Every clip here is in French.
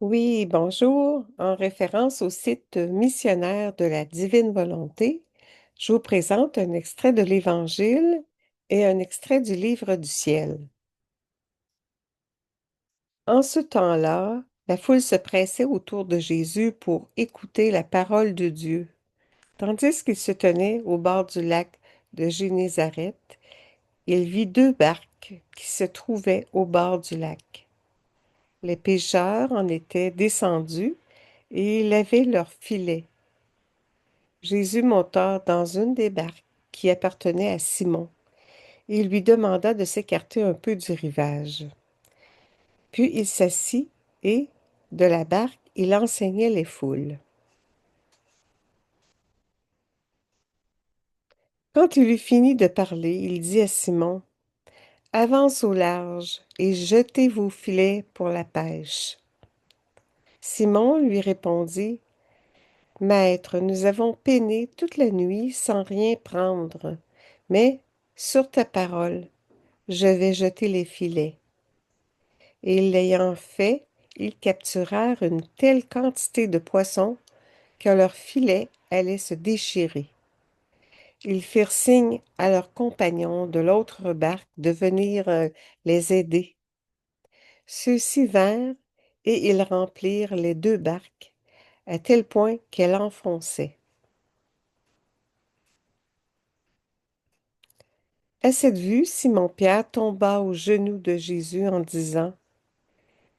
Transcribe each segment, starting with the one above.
Oui, bonjour. En référence au site missionnaire de la Divine Volonté, je vous présente un extrait de l'Évangile et un extrait du Livre du ciel. En ce temps-là, la foule se pressait autour de Jésus pour écouter la parole de Dieu, tandis qu'il se tenait au bord du lac de Génézareth. Il vit deux barques qui se trouvaient au bord du lac. Les pêcheurs en étaient descendus et ils lavaient leurs filets. Jésus monta dans une des barques qui appartenait à Simon et il lui demanda de s'écarter un peu du rivage. Puis il s'assit et, de la barque, il enseignait les foules. Quand il eut fini de parler, il dit à Simon, avance au large et jetez vos filets pour la pêche. Simon lui répondit, Maître, nous avons peiné toute la nuit sans rien prendre, mais, sur ta parole, je vais jeter les filets. Et l'ayant fait, ils capturèrent une telle quantité de poissons que leurs filets allaient se déchirer. Ils firent signe à leurs compagnons de l'autre barque de venir les aider. Ceux-ci vinrent et ils remplirent les deux barques, à tel point qu'elles enfonçaient. À cette vue, Simon-Pierre tomba aux genoux de Jésus en disant,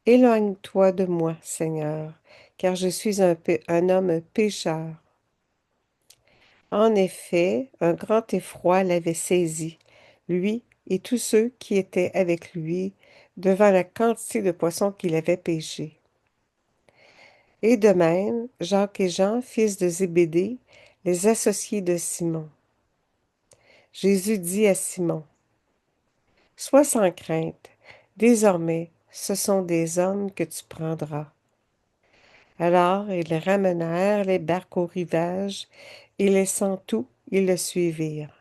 éloigne-toi de moi, Seigneur, car je suis un homme pécheur. En effet, un grand effroi l'avait saisi, lui et tous ceux qui étaient avec lui, devant la quantité de poissons qu'il avait pêchés. Et de même, Jacques et Jean, fils de Zébédée, les associés de Simon. Jésus dit à Simon, sois sans crainte, désormais ce sont des hommes que tu prendras. Alors ils ramenèrent les barques au rivage, et laissant tout, ils le suivirent.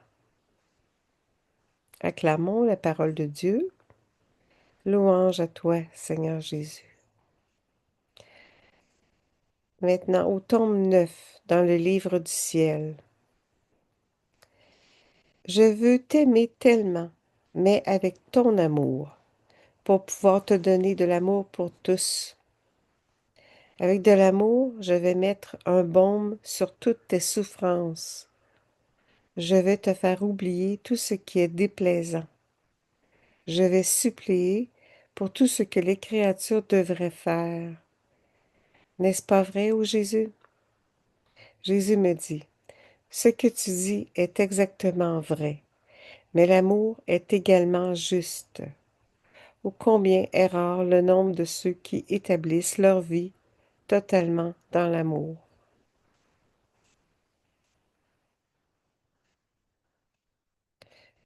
Acclamons la parole de Dieu. Louange à toi, Seigneur Jésus. Maintenant, au tome 9, dans le livre du ciel. Je veux t'aimer tellement, mais avec ton amour, pour pouvoir te donner de l'amour pour tous. Avec de l'amour, je vais mettre un baume sur toutes tes souffrances. Je vais te faire oublier tout ce qui est déplaisant. Je vais suppléer pour tout ce que les créatures devraient faire. N'est-ce pas vrai, ô Jésus? Jésus me dit, ce que tu dis est exactement vrai, mais l'amour est également juste. Ô combien est rare le nombre de ceux qui établissent leur vie totalement dans l'amour.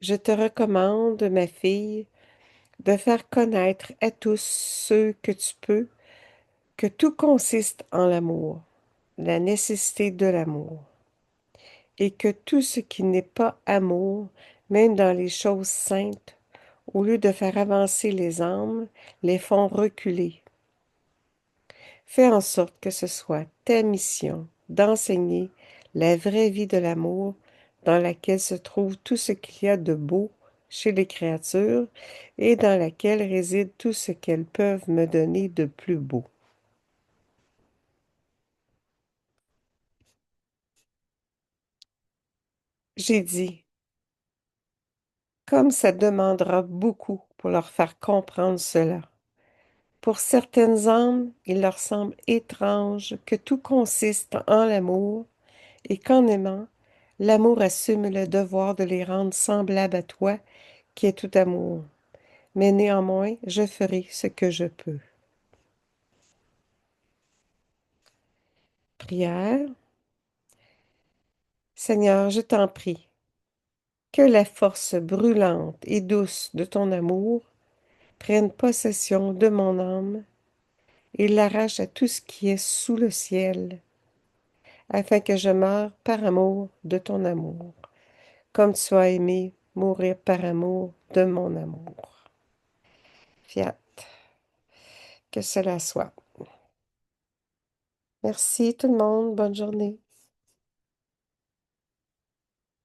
Je te recommande, ma fille, de faire connaître à tous ceux que tu peux que tout consiste en l'amour, la nécessité de l'amour, et que tout ce qui n'est pas amour, même dans les choses saintes, au lieu de faire avancer les âmes, les font reculer. Fais en sorte que ce soit ta mission d'enseigner la vraie vie de l'amour dans laquelle se trouve tout ce qu'il y a de beau chez les créatures et dans laquelle réside tout ce qu'elles peuvent me donner de plus beau. J'ai dit, comme ça demandera beaucoup pour leur faire comprendre cela. Pour certaines âmes, il leur semble étrange que tout consiste en l'amour et qu'en aimant, l'amour assume le devoir de les rendre semblables à toi, qui es tout amour. Mais néanmoins, je ferai ce que je peux. Prière. Seigneur, je t'en prie, que la force brûlante et douce de ton amour prenne possession de mon âme et l'arrache à tout ce qui est sous le ciel, afin que je meure par amour de ton amour, comme tu as aimé mourir par amour de mon amour. Fiat, que cela soit. Merci tout le monde. Bonne journée.